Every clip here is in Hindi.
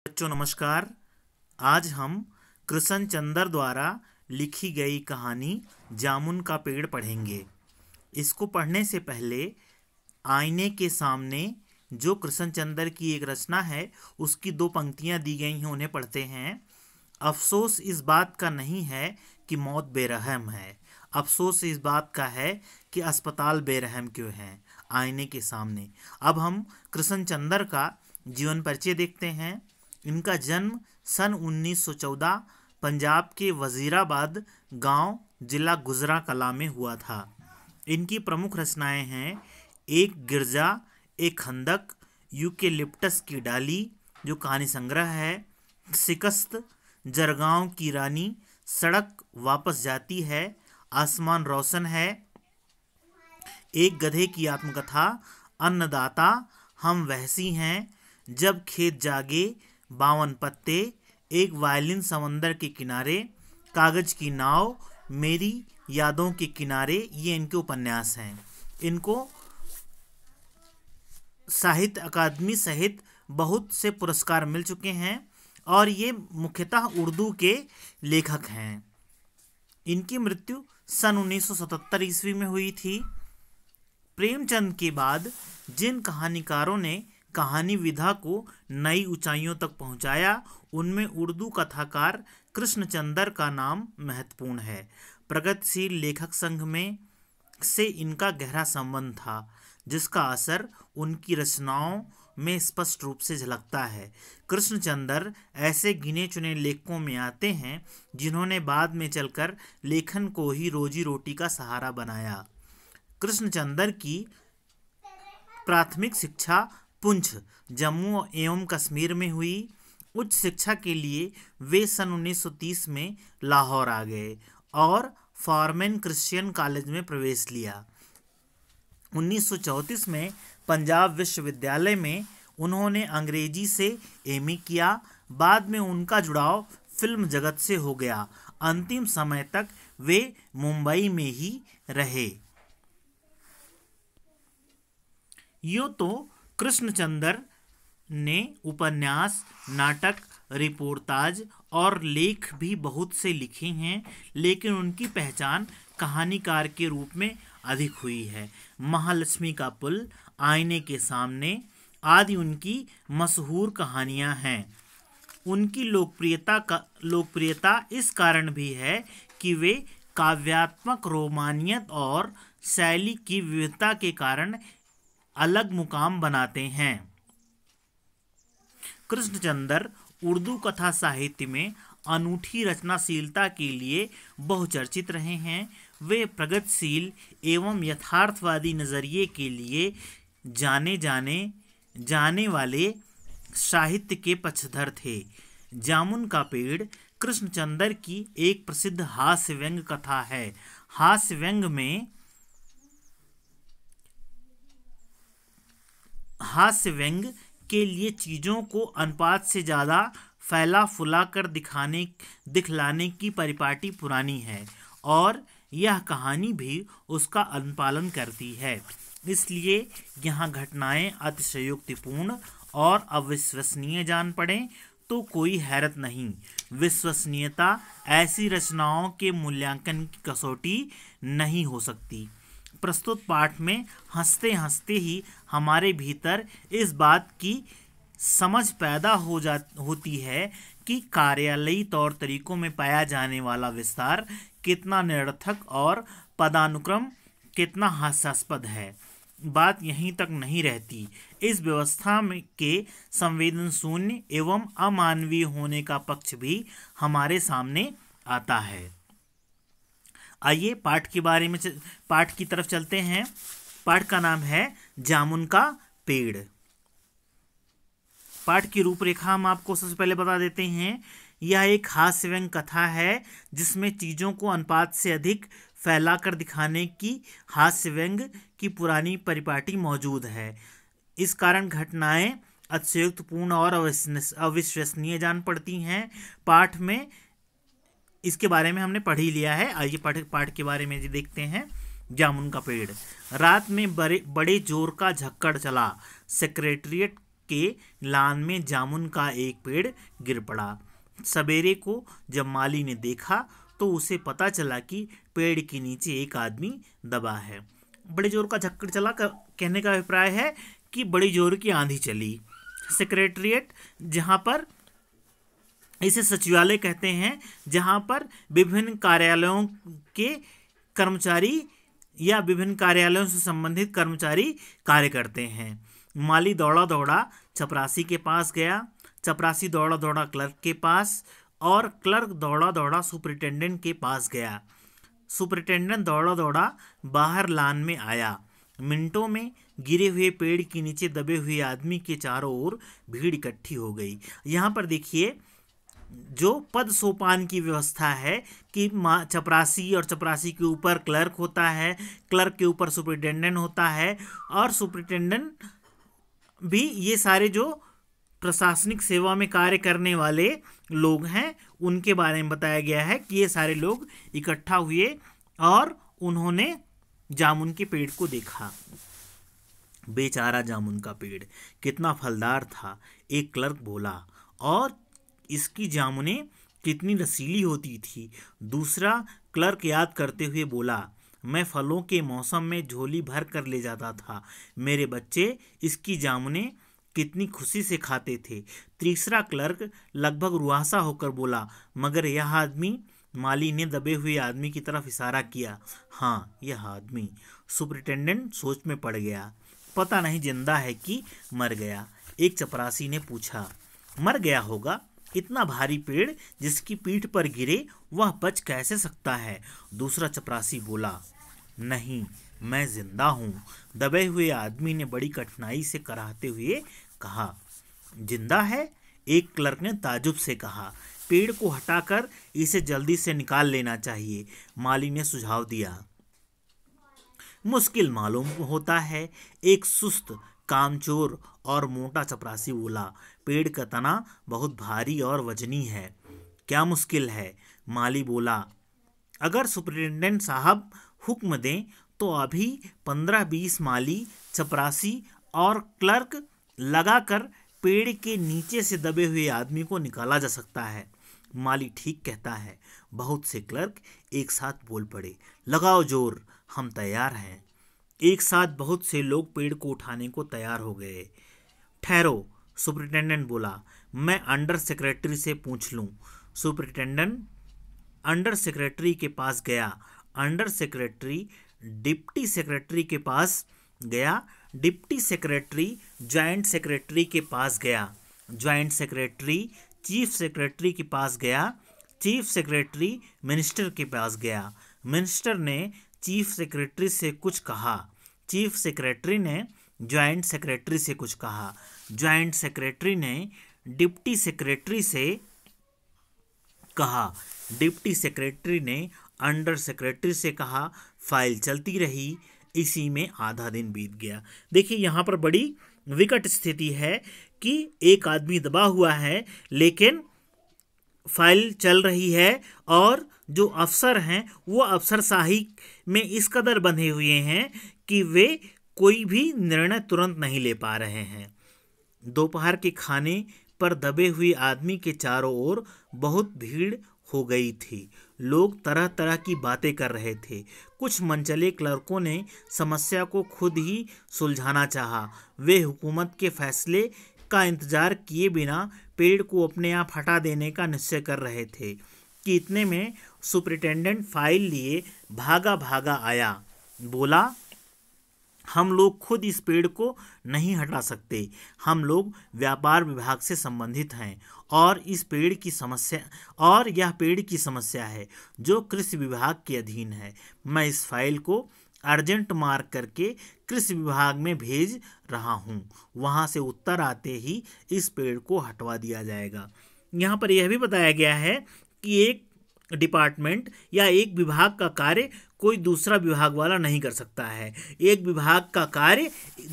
बच्चों नमस्कार। आज हम कृष्ण चंद्र द्वारा लिखी गई कहानी जामुन का पेड़ पढ़ेंगे। इसको पढ़ने से पहले आईने के सामने जो कृष्ण चंद्र की एक रचना है उसकी दो पंक्तियां दी गई हैं, उन्हें पढ़ते हैं। अफसोस इस बात का नहीं है कि मौत बेरहम है, अफसोस इस बात का है कि अस्पताल बेरहम क्यों है। आईने के सामने। अब हम कृष्ण चंद्र का जीवन परिचय देखते हैं। इनका जन्म सन 1914 पंजाब के वजीराबाद गांव जिला गुजरांवाला में हुआ था। इनकी प्रमुख रचनाएं हैं एक गिरजा, एक खंदक, यूकेलिप्टस की डाली जो कहानी संग्रह है, शिकस्त, जरगांव की रानी, सड़क वापस जाती है, आसमान रोशन है, एक गधे की आत्मकथा, अन्नदाता, हम वहसी हैं, जब खेत जागे, 52 पत्ते, एक वायलिन समंदर के किनारे, कागज की नाव, मेरी यादों के किनारे। ये इनके उपन्यास हैं। इनको साहित्य अकादमी सहित बहुत से पुरस्कार मिल चुके हैं और ये मुख्यतः उर्दू के लेखक हैं। इनकी मृत्यु सन 1977 ईस्वी में हुई थी। प्रेमचंद के बाद जिन कहानीकारों ने कहानी विधा को नई ऊंचाइयों तक पहुंचाया उनमें उर्दू कथाकार कृष्णचंद्र का नाम महत्वपूर्ण है। प्रगतिशील लेखक संघ में से इनका गहरा संबंध था, जिसका असर उनकी रचनाओं में स्पष्ट रूप से झलकता है। कृष्णचंद्र ऐसे गिने चुने लेखकों में आते हैं जिन्होंने बाद में चलकर लेखन को ही रोजी रोटी का सहारा बनाया। कृष्णचंद्र की प्राथमिक शिक्षा पुंछ, जम्मू एवं कश्मीर में हुई। उच्च शिक्षा के लिए वे सन 1930 में लाहौर आ गए और फॉरमैन क्रिश्चियन कॉलेज में प्रवेश लिया। 1934 में पंजाब विश्वविद्यालय में उन्होंने अंग्रेजी से एमए किया। बाद में उनका जुड़ाव फिल्म जगत से हो गया। अंतिम समय तक वे मुंबई में ही रहे। यूँ तो कृष्णचंद्र ने उपन्यास, नाटक, रिपोर्टाज और लेख भी बहुत से लिखे हैं, लेकिन उनकी पहचान कहानीकार के रूप में अधिक हुई है। महालक्ष्मी का पुल, आईने के सामने आदि उनकी मशहूर कहानियां हैं। उनकी लोकप्रियता इस कारण भी है कि वे काव्यात्मक रोमानियत और शैली की विविधता के कारण अलग मुकाम बनाते हैं। कृष्णचंद्र उर्दू कथा साहित्य में अनूठी रचनाशीलता के लिए बहुचर्चित रहे हैं। वे प्रगतिशील एवं यथार्थवादी नजरिए के लिए जाने वाले साहित्य के पक्षधर थे। जामुन का पेड़ कृष्णचंद्र की एक प्रसिद्ध हास्य व्यंग्य कथा है। हास्य व्यंग्य के लिए चीजों को अनुपात से ज्यादा फैला फुला कर दिखलाने की परिपाटी पुरानी है और यह कहानी भी उसका अनुपालन करती है। इसलिए यहाँ घटनाएं अतिशयोक्तिपूर्ण और अविश्वसनीय जान पड़ें तो कोई हैरत नहीं। विश्वसनीयता ऐसी रचनाओं के मूल्यांकन की कसौटी नहीं हो सकती। प्रस्तुत पाठ में हंसते हंसते ही हमारे भीतर इस बात की समझ पैदा होती है कि कार्यालयी तौर तरीकों में पाया जाने वाला विस्तार कितना निरर्थक और पदानुक्रम कितना हास्यास्पद है। बात यहीं तक नहीं रहती। इस व्यवस्था के संवेदन शून्य एवं अमानवीय होने का पक्ष भी हमारे सामने आता है। आइए पाठ की तरफ चलते हैं। पाठ का नाम है जामुन का पेड़। पाठ की रूपरेखा हम आपको सबसे पहले बता देते हैं। यह एक हास्य व्यंग्य कथा है जिसमें चीजों को अनुपात से अधिक फैलाकर दिखाने की हास्य व्यंग्य की पुरानी परिपाटी मौजूद है। इस कारण घटनाएं अतिशयोक्तिपूर्ण और अविश्वसनीय जान पड़ती हैं। पाठ में इसके बारे में हमने पढ़ ही लिया है। आइए पाठ के बारे में देखते हैं। जामुन का पेड़। रात में बड़े जोर का झक्कड़ चला। सेक्रेटरिएट के लान में जामुन का एक पेड़ गिर पड़ा। सवेरे को जब माली ने देखा तो उसे पता चला कि पेड़ के नीचे एक आदमी दबा है। बड़े जोर का झक्कड़ चला, कहने का अभिप्राय है कि बड़ी जोर की आंधी चली। सेक्रेटरिएट, जहाँ पर इसे सचिवालय कहते हैं, जहाँ पर विभिन्न कार्यालयों के कर्मचारी या विभिन्न कार्यालयों से संबंधित कर्मचारी कार्य करते हैं। माली दौड़ा दौड़ा चपरासी के पास गया, चपरासी दौड़ा दौड़ा क्लर्क के पास, और क्लर्क दौड़ा दौड़ा सुपरिटेंडेंट के पास गया। सुपरिटेंडेंट दौड़ा दौड़ा बाहर लान में आया। मिनटों में गिरे हुए पेड़ के नीचे दबे हुए आदमी के चारों ओर भीड़ इकट्ठी हो गई। यहाँ पर देखिए, जो पद सोपान की व्यवस्था है कि चपरासी और चपरासी के ऊपर क्लर्क होता है, क्लर्क के ऊपर सुपरिटेंडेंट होता है, और सुपरिटेंडेंट भी, ये सारे जो प्रशासनिक सेवा में कार्य करने वाले लोग हैं उनके बारे में बताया गया है कि ये सारे लोग इकट्ठा हुए और उन्होंने जामुन के पेड़ को देखा। बेचारा जामुन का पेड़ कितना फलदार था, एक क्लर्क बोला, और इसकी जामुनें कितनी रसीली होती थी। दूसरा क्लर्क याद करते हुए बोला, मैं फलों के मौसम में झोली भर कर ले जाता था, मेरे बच्चे इसकी जामुनें कितनी खुशी से खाते थे। तीसरा क्लर्क लगभग रुआसा होकर बोला, मगर यह आदमी, माली ने दबे हुए आदमी की तरफ इशारा किया, हाँ यह आदमी। सुपरिटेंडेंट सोच में पड़ गया, पता नहीं जिंदा है कि मर गया। एक चपरासी ने पूछा, मर गया होगा, इतना भारी पेड़ जिसकी पीठ पर गिरे वह बच कैसे सकता है। दूसरा चपरासी बोला, नहीं, मैं जिंदा हूँ। दबे हुए आदमी ने बड़ी कठिनाई से कराहते हुए कहा, जिंदा है? एक क्लर्क ने ताजुब से कहा, पेड़ को हटाकर इसे जल्दी से निकाल लेना चाहिए। माली ने सुझाव दिया, मुश्किल मालूम होता है। एक सुस्त, कामचोर और मोटा चपरासी बोला, पेड़ का तना बहुत भारी और वजनी है। क्या मुश्किल है? माली बोला, अगर सुपरिटेंडेंट साहब हुक्म दें तो अभी 15-20 माली, चपरासी और क्लर्क लगाकर पेड़ के नीचे से दबे हुए आदमी को निकाला जा सकता है। माली ठीक कहता है। बहुत से क्लर्क एक साथ बोल पड़े, लगाओ जोर, हम तैयार हैं। एक साथ बहुत से लोग पेड़ को उठाने को तैयार हो गए। ठहरो, सुपरिटेंडेंट बोला, मैं अंडर सेक्रेटरी से पूछ लूँ। सुपरिटेंडेंट अंडर सेक्रेटरी के पास गया। अंडर सेक्रेटरी डिप्टी सेक्रेटरी के पास गया। डिप्टी सेक्रेटरी जॉइंट सेक्रेटरी के पास गया। जॉइंट सेक्रेटरी चीफ सेक्रेटरी के पास गया। चीफ सेक्रेटरी मिनिस्टर के पास गया। मिनिस्टर ने चीफ सेक्रेटरी से कुछ कहा। चीफ सेक्रेटरी ने जॉइंट सेक्रेटरी से कुछ कहा। जॉइंट सेक्रेटरी ने डिप्टी सेक्रेटरी से कहा। डिप्टी सेक्रेटरी ने अंडर सेक्रेटरी से कहा। फाइल चलती रही। इसी में आधा दिन बीत गया। देखिए, यहाँ पर बड़ी विकट स्थिति है कि एक आदमी दबा हुआ है, लेकिन फाइल चल रही है, और जो अफसर हैं वो अफसरशाही में इस कदर बंधे हुए हैं कि वे कोई भी निर्णय तुरंत नहीं ले पा रहे हैं। दोपहर के खाने पर दबे हुए आदमी के चारों ओर बहुत भीड़ हो गई थी। लोग तरह तरह की बातें कर रहे थे। कुछ मनचले क्लर्कों ने समस्या को खुद ही सुलझाना चाहा। वे हुकूमत के फैसले का इंतजार किए बिना पेड़ को अपने आप हटा देने का निश्चय कर रहे थे कि इतने में सुपरिटेंडेंट फाइल लिए भागा भागा आया। बोला, हम लोग खुद इस पेड़ को नहीं हटा सकते। हम लोग व्यापार विभाग से संबंधित हैं, और यह पेड़ की समस्या है जो कृषि विभाग के अधीन है। मैं इस फाइल को अर्जेंट मार्क करके कृषि विभाग में भेज रहा हूँ। वहाँ से उत्तर आते ही इस पेड़ को हटवा दिया जाएगा। यहाँ पर यह भी बताया गया है कि एक डिपार्टमेंट या एक विभाग का कार्य कोई दूसरा विभाग वाला नहीं कर सकता है। एक विभाग का कार्य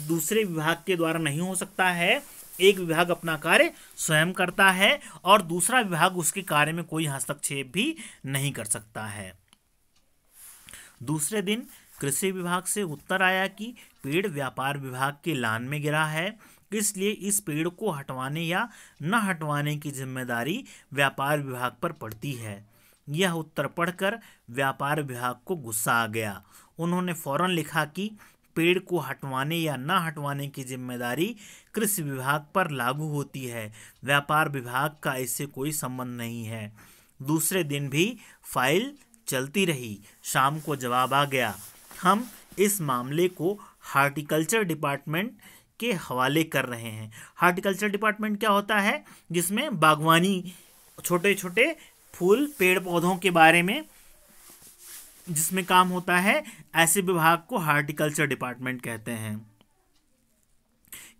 दूसरे विभाग के द्वारा नहीं हो सकता है। एक विभाग अपना कार्य स्वयं करता है और दूसरा विभाग उसके कार्य में कोई हस्तक्षेप भी नहीं कर सकता है। दूसरे दिन कृषि विभाग से उत्तर आया कि पेड़ व्यापार विभाग के लान में गिरा है। इसलिए इस पेड़ को हटवाने या न हटवाने की जिम्मेदारी व्यापार विभाग पर पड़ती है। यह उत्तर पढ़कर व्यापार विभाग को गुस्सा आ गया। उन्होंने फौरन लिखा कि पेड़ को हटवाने या न हटवाने की जिम्मेदारी कृषि विभाग पर लागू होती है, व्यापार विभाग का इससे कोई संबंध नहीं है। दूसरे दिन भी फाइल चलती रही। शाम को जवाब आ गया। हम इस मामले को हार्टिकल्चर डिपार्टमेंट के हवाले कर रहे हैं। हार्टिकल्चर डिपार्टमेंट क्या होता है? जिसमें बागवानी, छोटे छोटे फूल पेड़ पौधों के बारे में जिसमें काम होता है, ऐसे विभाग को हार्टिकल्चर डिपार्टमेंट कहते हैं।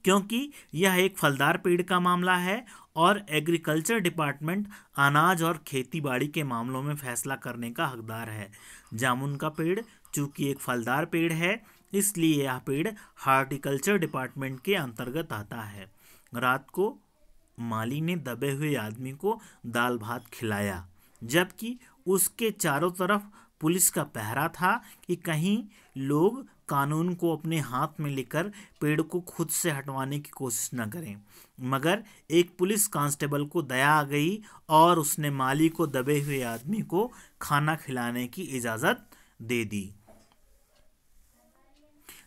क्योंकि यह एक फलदार पेड़ का मामला है और एग्रीकल्चर डिपार्टमेंट अनाज और खेतीबाड़ी के मामलों में फैसला करने का हकदार है। जामुन का पेड़ चूंकि एक फलदार पेड़ है, इसलिए यह पेड़ हार्टिकल्चर डिपार्टमेंट के अंतर्गत आता है। रात को माली ने दबे हुए आदमी को दाल भात खिलाया, जबकि उसके चारों तरफ पुलिस का पहरा था कि कहीं लोग कानून को अपने हाथ में लेकर पेड़ को खुद से हटवाने की कोशिश न करें। मगर एक पुलिस कांस्टेबल को दया आ गई और उसने माली को दबे हुए आदमी को खाना खिलाने की इजाज़त दे दी।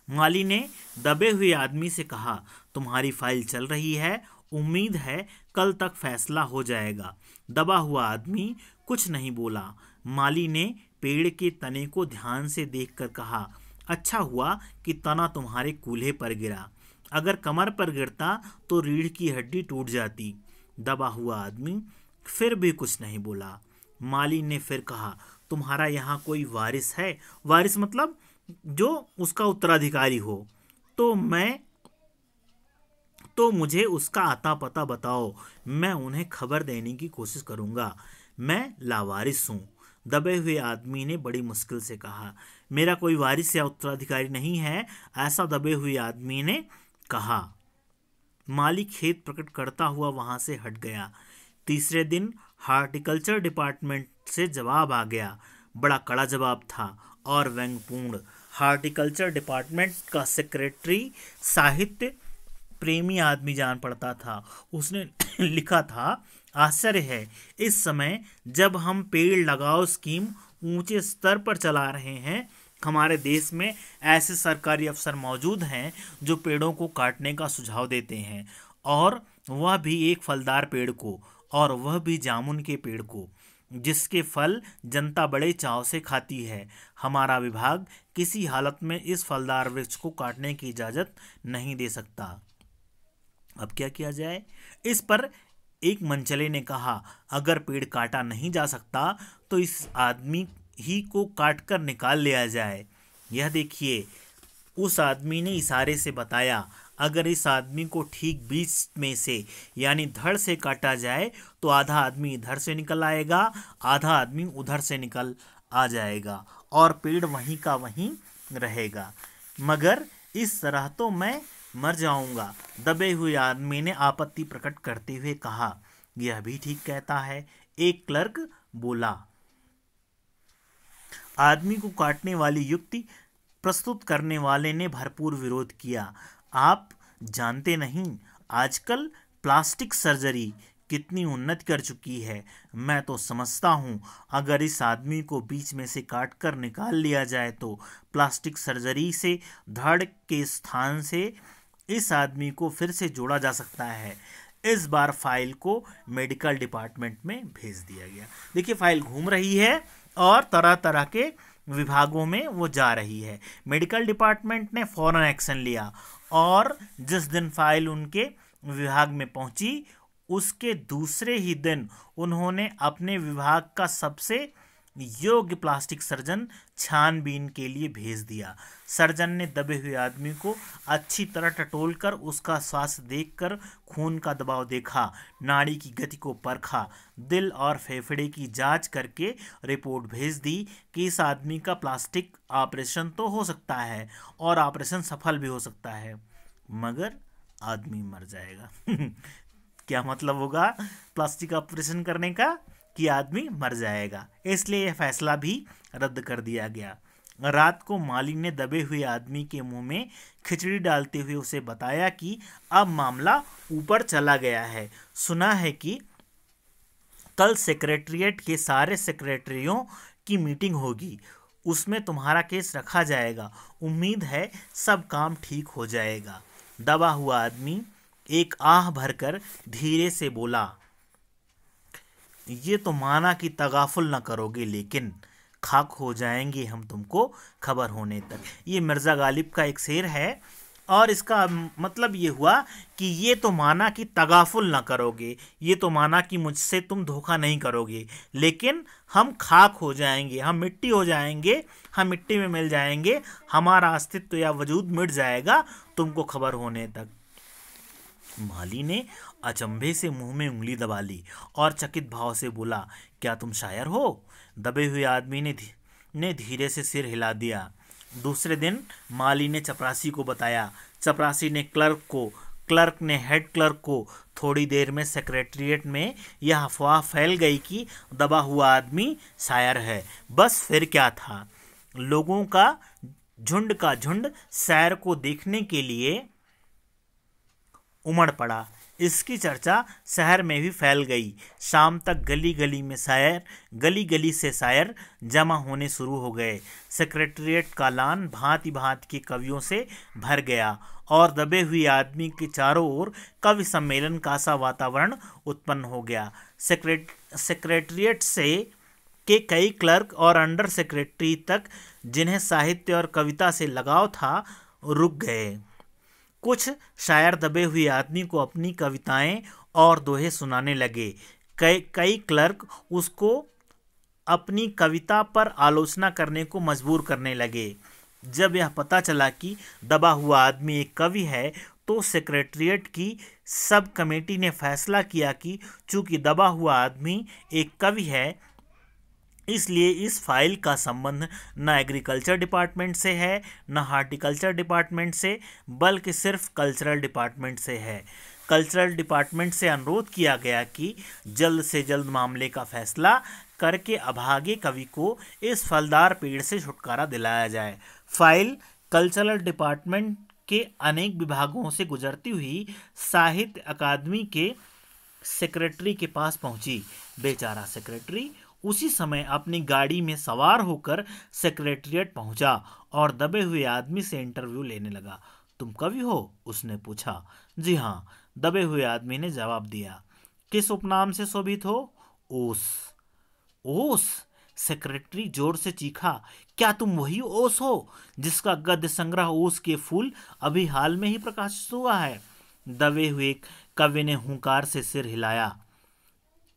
माली ने दबे हुए आदमी से कहा, तुम्हारी फाइल चल रही है, उम्मीद है कल तक फैसला हो जाएगा। दबा हुआ आदमी कुछ नहीं बोला। माली ने पेड़ के तने को ध्यान से देखकर कहा, अच्छा हुआ कि तना तुम्हारे कूल्हे पर गिरा, अगर कमर पर गिरता तो रीढ़ की हड्डी टूट जाती। दबा हुआ आदमी फिर भी कुछ नहीं बोला। माली ने फिर कहा, तुम्हारा यहाँ कोई वारिस है? वारिस मतलब जो उसका उत्तराधिकारी हो। तो मुझे उसका आता पता बताओ, मैं उन्हें खबर देने की कोशिश करूँगा। मैं लावारिस हूँ। दबे हुए आदमी ने बड़ी मुश्किल से कहा, मेरा कोई वारिस या उत्तराधिकारी नहीं है, ऐसा दबे हुए आदमी ने कहा। माली खेद प्रकट करता हुआ वहां से हट गया। तीसरे दिन हार्टिकल्चर डिपार्टमेंट से जवाब आ गया। बड़ा कड़ा जवाब था और व्यंग्यपूर्ण। हार्टिकल्चर डिपार्टमेंट का सेक्रेटरी साहित्य प्रेमी आदमी जान पड़ता था। उसने लिखा था, आश्चर्य है, इस समय जब हम पेड़ लगाओ स्कीम ऊंचे स्तर पर चला रहे हैं, हमारे देश में ऐसे सरकारी अफसर मौजूद हैं जो पेड़ों को काटने का सुझाव देते हैं, और वह भी एक फलदार पेड़ को, और वह भी जामुन के पेड़ को, जिसके फल जनता बड़े चाव से खाती है। हमारा विभाग किसी हालत में इस फलदार वृक्ष को काटने की इजाज़त नहीं दे सकता। अब क्या किया जाए? इस पर एक मनचले ने कहा, अगर पेड़ काटा नहीं जा सकता तो इस आदमी ही को काटकर निकाल लिया जाए। यह देखिए, उस आदमी ने इशारे से बताया, अगर इस आदमी को ठीक बीच में से यानी धड़ से काटा जाए तो आधा आदमी इधर से निकल आएगा, आधा आदमी उधर से निकल आ जाएगा और पेड़ वहीं का वहीं रहेगा। मगर इस तरह तो मैं मर जाऊंगा। दबे हुए आदमी ने आपत्ति प्रकट करते हुए कहा, यह भी ठीक कहता है। एक क्लर्क बोला। आदमी को काटने वाली युक्ति प्रस्तुत करने वाले ने भरपूर विरोध किया। आप जानते नहीं, आजकल प्लास्टिक सर्जरी कितनी उन्नति कर चुकी है। मैं तो समझता हूँ अगर इस आदमी को बीच में से काट कर निकाल लिया जाए तो प्लास्टिक सर्जरी से धड़ के स्थान से इस आदमी को फिर से जोड़ा जा सकता है। इस बार फाइल को मेडिकल डिपार्टमेंट में भेज दिया गया। देखिए, फाइल घूम रही है और तरह तरह के विभागों में वो जा रही है। मेडिकल डिपार्टमेंट ने फौरन एक्शन लिया और जिस दिन फाइल उनके विभाग में पहुंची, उसके दूसरे ही दिन उन्होंने अपने विभाग का सबसे योग्य प्लास्टिक सर्जन छानबीन के लिए भेज दिया। सर्जन ने दबे हुए आदमी को अच्छी तरह टटोलकर उसका स्वास्थ्य देखकर खून का दबाव देखा, नाड़ी की गति को परखा, दिल और फेफड़े की जांच करके रिपोर्ट भेज दी कि इस आदमी का प्लास्टिक ऑपरेशन तो हो सकता है और ऑपरेशन सफल भी हो सकता है, मगर आदमी मर जाएगा। क्या मतलब होगा प्लास्टिक ऑपरेशन करने का? कि आदमी मर जाएगा। इसलिए यह फैसला भी रद्द कर दिया गया। रात को माली ने दबे हुए आदमी के मुंह में खिचड़ी डालते हुए उसे बताया कि अब मामला ऊपर चला गया है। सुना है कि कल सेक्रेटेरिएट के सारे सेक्रेटरियों की मीटिंग होगी, उसमें तुम्हारा केस रखा जाएगा। उम्मीद है सब काम ठीक हो जाएगा। दबा हुआ आदमी एक आह भरकर धीरे से बोला, ये तो माना कि तगाफुल न करोगे, लेकिन खाक हो जाएंगे हम तुमको खबर होने तक। ये मिर्ज़ा गालिब का एक शेर है और इसका मतलब ये हुआ कि ये तो माना कि तगाफुल ना करोगे, ये तो माना कि मुझसे तुम धोखा नहीं करोगे, लेकिन हम खाक हो जाएंगे, हम मिट्टी हो जाएंगे, हम मिट्टी में मिल जाएंगे, हमारा अस्तित्व या वजूद मिट जाएगा तुमको खबर होने तक। माली ने अचंभे से मुंह में उंगली दबा ली और चकित भाव से बोला, क्या तुम शायर हो? दबे हुए आदमी ने धीरे से सिर हिला दिया। दूसरे दिन माली ने चपरासी को बताया। चपरासी ने क्लर्क ने हेड क्लर्क को। थोड़ी देर में सेक्रेटेरिएट में यह अफवाह फैल गई कि दबा हुआ आदमी शायर है। बस फिर क्या था, लोगों का झुंड शायर को देखने के लिए उमड़ पड़ा। इसकी चर्चा शहर में भी फैल गई। शाम तक गली गली से शायर जमा होने शुरू हो गए। सेक्रेटेरिएट का लान भांति भांति के कवियों से भर गया और दबे हुए आदमी के चारों ओर कवि सम्मेलन का सा वातावरण उत्पन्न हो गया। सेक्रेटेरिएट से के कई क्लर्क और अंडर सेक्रेटरी तक, जिन्हें साहित्य और कविता से लगाव था, रुक गए। कुछ शायर दबे हुए आदमी को अपनी कविताएं और दोहे सुनाने लगे। कई क्लर्क उसको अपनी कविता पर आलोचना करने को मजबूर करने लगे। जब यह पता चला कि दबा हुआ आदमी एक कवि है, तो सेक्रेटेरिएट की सब कमेटी ने फैसला किया कि चूंकि दबा हुआ आदमी एक कवि है, इसलिए इस फाइल का संबंध न एग्रीकल्चर डिपार्टमेंट से है, न हार्टिकल्चर डिपार्टमेंट से, बल्कि सिर्फ कल्चरल डिपार्टमेंट से है। कल्चरल डिपार्टमेंट से अनुरोध किया गया कि जल्द से जल्द मामले का फैसला करके अभागे कवि को इस फलदार पेड़ से छुटकारा दिलाया जाए। फाइल कल्चरल डिपार्टमेंट के अनेक विभागों से गुजरती हुई साहित्य अकादमी के सेक्रेटरी के पास पहुंची। बेचारा सेक्रेटरी उसी समय अपनी गाड़ी में सवार होकर सेक्रेटेरिएट पहुंचा और दबे हुए आदमी से इंटरव्यू लेने लगा। तुम कवि हो? उसने पूछा। जी हाँ, दबे हुए आदमी ने जवाब दिया। किस उपनाम से शोभित हो? ओस। ओस? सेक्रेटरी जोर से चीखा। क्या तुम वही ओस हो जिसका गद्य संग्रह ओस के फूल अभी हाल में ही प्रकाशित हुआ है? दबे हुए कवि ने हुंकार से सिर हिलाया।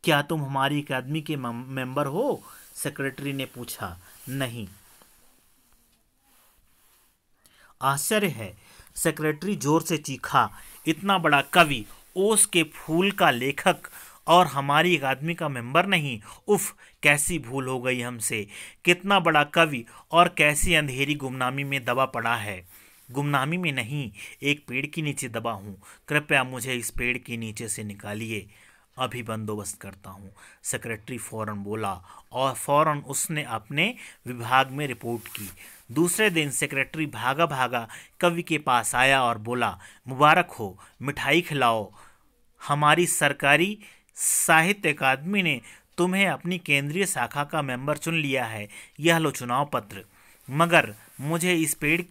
क्या तुम हमारी अकादमी के मेंबर हो? सेक्रेटरी ने पूछा। नहीं। आश्चर्य है, सेक्रेटरी जोर से चीखा। इतना बड़ा कवि, ओस के फूल का लेखक, और हमारी अकादमी का मेंबर नहीं? उफ, कैसी भूल हो गई हमसे। कितना बड़ा कवि और कैसी अंधेरी गुमनामी में दबा पड़ा है। गुमनामी में नहीं, एक पेड़ के नीचे दबा हूँ। कृपया मुझे इस पेड़ के नीचे से निकालिए, अभी बंदोबस्त करता हूँ। सेक्रेटरी फौरन बोला और फौरन उसने अपने विभाग में रिपोर्ट की। दूसरे दिन सेक्रेटरी भागा भागा कवि के पास आया और बोला, मुबारक हो, मिठाई खिलाओ। हमारी सरकारी साहित्य अकादमी ने तुम्हें अपनी केंद्रीय शाखा का मेंबर चुन लिया है। यह लो चुनाव पत्र, मगर मुझे इस पेड़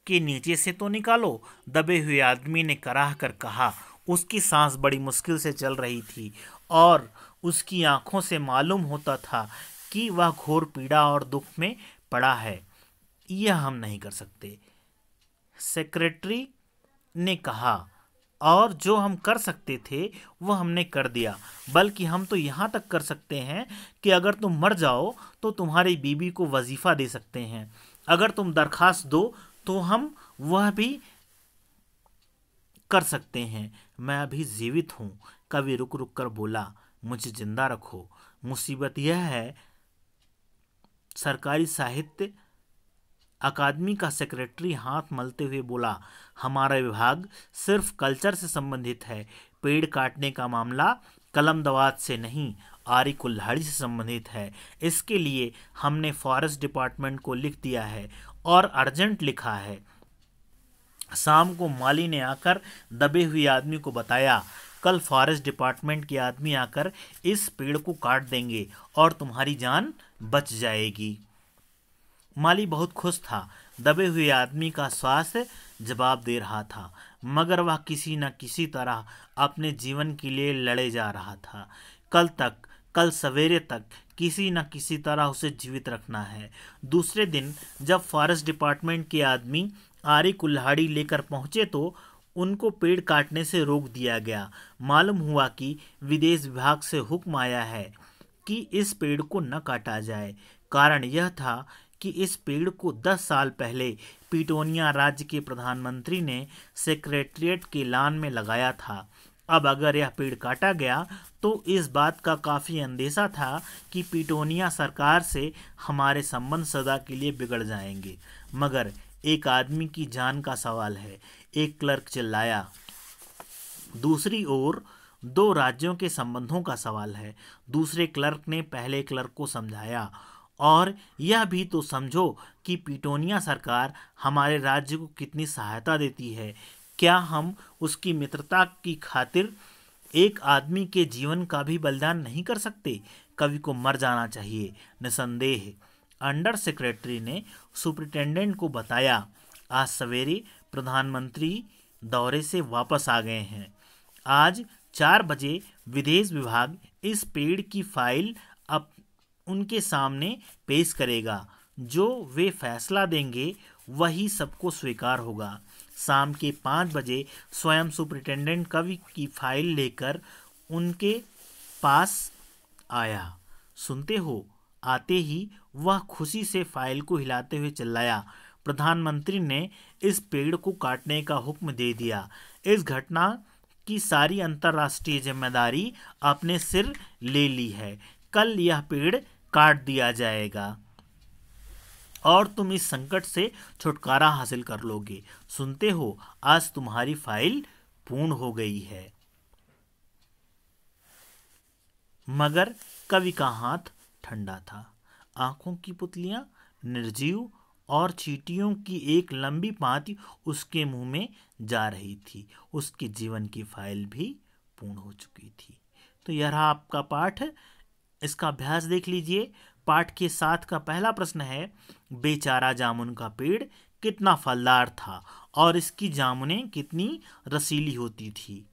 के नीचे से तो निकालो। दबे हुए आदमी ने कराह कर कहा। उसकी सांस बड़ी मुश्किल से चल रही थी और उसकी आंखों से मालूम होता था कि वह घोर पीड़ा और दुख में पड़ा है। यह हम नहीं कर सकते, सेक्रेटरी ने कहा, और जो हम कर सकते थे वह हमने कर दिया। बल्कि हम तो यहाँ तक कर सकते हैं कि अगर तुम मर जाओ तो तुम्हारी बीवी को वजीफा दे सकते हैं। अगर तुम दरखास्त दो तो हम वह भी कर सकते हैं। मैं अभी जीवित हूँ। कवि रुक रुक कर बोला, मुझे जिंदा रखो। मुसीबत यह है, सरकारी साहित्य अकादमी का सेक्रेटरी हाथ मलते हुए बोला, हमारा विभाग सिर्फ कल्चर से संबंधित है। पेड़ काटने का मामला कलम दवात से नहीं आरी कुल्हाड़ी से संबंधित है। इसके लिए हमने फॉरेस्ट डिपार्टमेंट को लिख दिया है और अर्जेंट लिखा है। शाम को माली ने आकर दबे हुए आदमी को बताया, कल फॉरेस्ट डिपार्टमेंट के आदमी आकर इस पेड़ को काट देंगे और तुम्हारी जान बच जाएगी। माली बहुत खुश था। दबे हुए आदमी का स्वास्थ्य जवाब दे रहा था, मगर वह किसी न किसी तरह अपने जीवन के लिए लड़े जा रहा था। कल सवेरे तक किसी न किसी तरह उसे जीवित रखना है। दूसरे दिन जब फॉरेस्ट डिपार्टमेंट के आदमी आरी कुल्हाड़ी लेकर पहुंचे तो उनको पेड़ काटने से रोक दिया गया। मालूम हुआ कि विदेश विभाग से हुक्म आया है कि इस पेड़ को न काटा जाए। कारण यह था कि इस पेड़ को 10 साल पहले पिटोनिया राज्य के प्रधानमंत्री ने सेक्रेटेरिएट के लॉन में लगाया था। अब अगर यह पेड़ काटा गया तो इस बात का काफ़ी अंदेशा था कि पिटोनिया सरकार से हमारे संबंध सदा के लिए बिगड़ जाएंगे। मगर एक आदमी की जान का सवाल है, एक क्लर्क चिल्लाया। दूसरी ओर 2 राज्यों के संबंधों का सवाल है। दूसरे क्लर्क ने पहले क्लर्क को समझाया, और यह भी तो समझो कि पिटोनिया सरकार हमारे राज्य को कितनी सहायता देती है। क्या हम उसकी मित्रता की खातिर एक आदमी के जीवन का भी बलिदान नहीं कर सकते? कवि को मर जाना चाहिए, निसंदेह। अंडर सेक्रेटरी ने सुपरिटेंडेंट को बताया, आज सवेरे प्रधानमंत्री दौरे से वापस आ गए हैं। आज 4 बजे विदेश विभाग इस पेड़ की फाइल उनके सामने पेश करेगा। जो वे फैसला देंगे वही सबको स्वीकार होगा। शाम के 5 बजे स्वयं सुपरिटेंडेंट कवि की फाइल लेकर उनके पास आया। सुनते हो? आते ही वह खुशी से फाइल को हिलाते हुए चिल्लाया, प्रधानमंत्री ने इस पेड़ को काटने का हुक्म दे दिया। इस घटना की सारी अंतर्राष्ट्रीय जिम्मेदारी अपने सिर ले ली है। कल यह पेड़ काट दिया जाएगा और तुम इस संकट से छुटकारा हासिल कर लोगे। सुनते हो? आज तुम्हारी फाइल पूर्ण हो गई है। मगर कवि का हाथ ठंडा था। आंखों की पुतलियां निर्जीव और चींटियों की एक लंबी पांति उसके मुंह में जा रही थी। उसके जीवन की फाइल भी पूर्ण हो चुकी थी। तो यह रहा आपका पाठ। इसका अभ्यास देख लीजिए। पाठ के 7 का पहला प्रश्न है, बेचारा जामुन का पेड़ कितना फलदार था और इसकी जामुनें कितनी रसीली होती थी।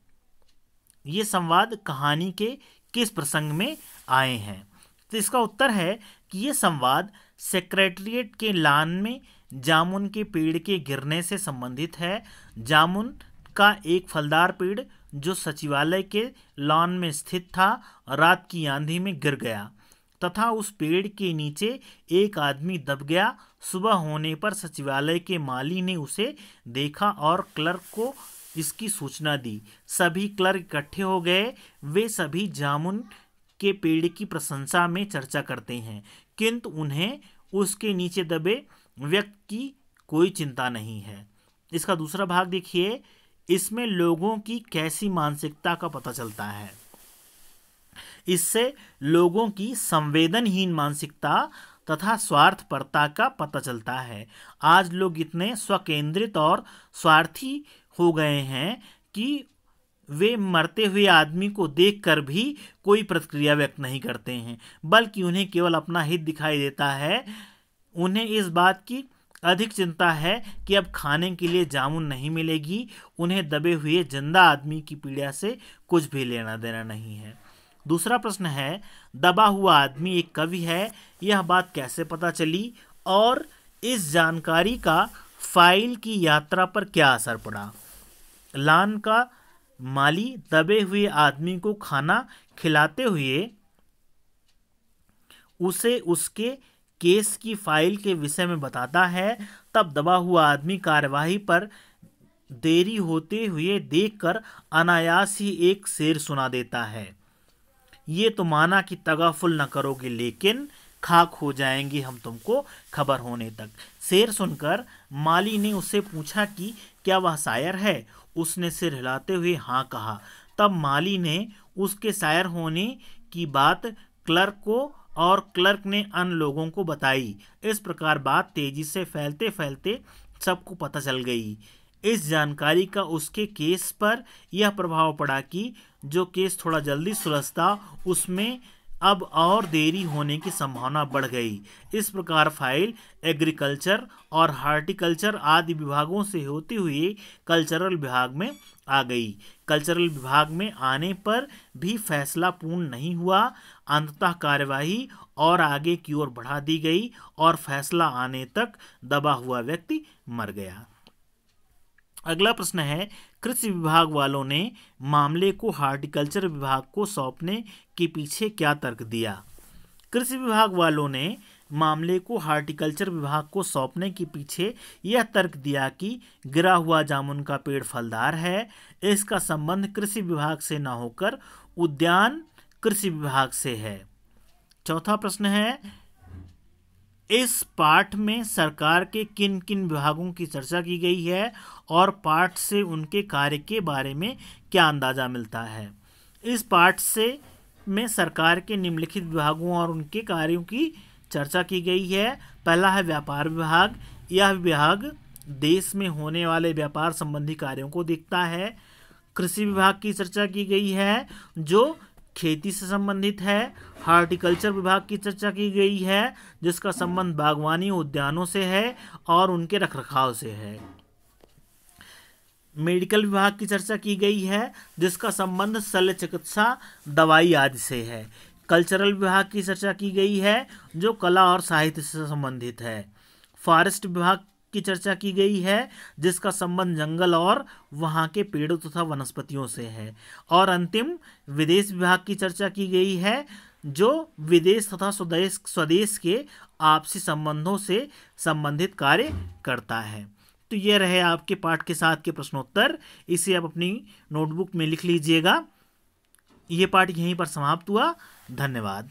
ये संवाद कहानी के किस प्रसंग में आए हैं? तो इसका उत्तर है कि ये संवाद सेक्रेटेरिएट के लॉन में जामुन के पेड़ के गिरने से संबंधित है। जामुन का एक फलदार पेड़ जो सचिवालय के लॉन में स्थित था, रात की आंधी में गिर गया तथा उस पेड़ के नीचे एक आदमी दब गया। सुबह होने पर सचिवालय के माली ने उसे देखा और क्लर्क को इसकी सूचना दी। सभी क्लर्क इकट्ठे हो गए। वे सभी जामुन के पेड़ की प्रशंसा में चर्चा करते हैं, किंतु उन्हें उसके नीचे दबे व्यक्ति की कोई चिंता नहीं है। इसका दूसरा भाग देखिए। इसमें लोगों की कैसी मानसिकता का पता चलता है। इससे लोगों की संवेदनहीन मानसिकता तथा स्वार्थपरता का पता चलता है। आज लोग इतने स्वकेंद्रित और स्वार्थी हो गए हैं कि वे मरते हुए आदमी को देखकर भी कोई प्रतिक्रिया व्यक्त नहीं करते हैं, बल्कि उन्हें केवल अपना हित दिखाई देता है। उन्हें इस बात की अधिक चिंता है कि अब खाने के लिए जामुन नहीं मिलेगी। उन्हें दबे हुए जिंदा आदमी की पीड़ा से कुछ भी लेना देना नहीं है। दूसरा प्रश्न है, दबा हुआ आदमी एक कवि है, यह बात कैसे पता चली और इस जानकारी का फाइल की यात्रा पर क्या असर पड़ा? लॉन का माली दबे हुए आदमी को खाना खिलाते हुए उसे उसके केस की फाइल के विषय में बताता है। तब दबा हुआ आदमी कार्यवाही पर देरी होते हुए देखकर अनायास ही एक शेर सुना देता है, ये तो माना कि तगाफुल न करोगे लेकिन खाक हो जाएंगे हम तुमको खबर होने तक। शेर सुनकर माली ने उससे पूछा कि क्या वह शायर है? उसने सिर हिलाते हुए हाँ कहा। तब माली ने उसके शायर होने की बात क्लर्क को और क्लर्क ने अन्य लोगों को बताई। इस प्रकार बात तेजी से फैलते फैलते सबको पता चल गई। इस जानकारी का उसके केस पर यह प्रभाव पड़ा कि जो केस थोड़ा जल्दी सुलझता उसमें अब और देरी होने की संभावना बढ़ गई। इस प्रकार फाइल एग्रीकल्चर और हार्टिकल्चर आदि विभागों से होती हुई कल्चरल विभाग में आ गई। कल्चरल विभाग में आने पर भी फैसला पूर्ण नहीं हुआ। अंततः कार्यवाही और आगे की ओर बढ़ा दी गई और फैसला आने तक दबा हुआ व्यक्ति मर गया। अगला प्रश्न है, कृषि विभाग वालों ने मामले को हार्टिकल्चर विभाग को सौंपने के पीछे क्या तर्क दिया? कृषि विभाग वालों ने मामले को हार्टिकल्चर विभाग को सौंपने के पीछे यह तर्क दिया कि गिरा हुआ जामुन का पेड़ फलदार है, इसका संबंध कृषि विभाग से न होकर उद्यान कृषि विभाग से है। चौथा प्रश्न है, इस पाठ में सरकार के किन किन विभागों की चर्चा की गई है और पाठ से उनके कार्य के बारे में क्या अंदाजा मिलता है? इस पाठ से में सरकार के निम्नलिखित विभागों और उनके कार्यों की चर्चा की गई है। पहला है व्यापार विभाग। यह विभाग देश में होने वाले व्यापार संबंधी कार्यों को देखता है। कृषि विभाग की चर्चा की गई है जो खेती से संबंधित है। हार्टिकल्चर विभाग की चर्चा की गई है जिसका संबंध बागवानी उद्यानों से है और उनके रखरखाव से है। मेडिकल विभाग की चर्चा की गई है जिसका संबंध शल्य चिकित्सा दवाई आदि से है। कल्चरल विभाग की चर्चा की गई है जो कला और साहित्य से संबंधित है। फॉरेस्ट विभाग की चर्चा की गई है जिसका संबंध जंगल और वहाँ के पेड़ों तथा वनस्पतियों से है। और अंतिम विदेश विभाग की चर्चा की गई है जो विदेश तथा स्वदेश के आपसी संबंधों से संबंधित कार्य करता है। तो ये रहे आपके पाठ के साथ के प्रश्नोत्तर। इसे आप अपनी नोटबुक में लिख लीजिएगा। ये पाठ यहीं पर समाप्त हुआ। धन्यवाद।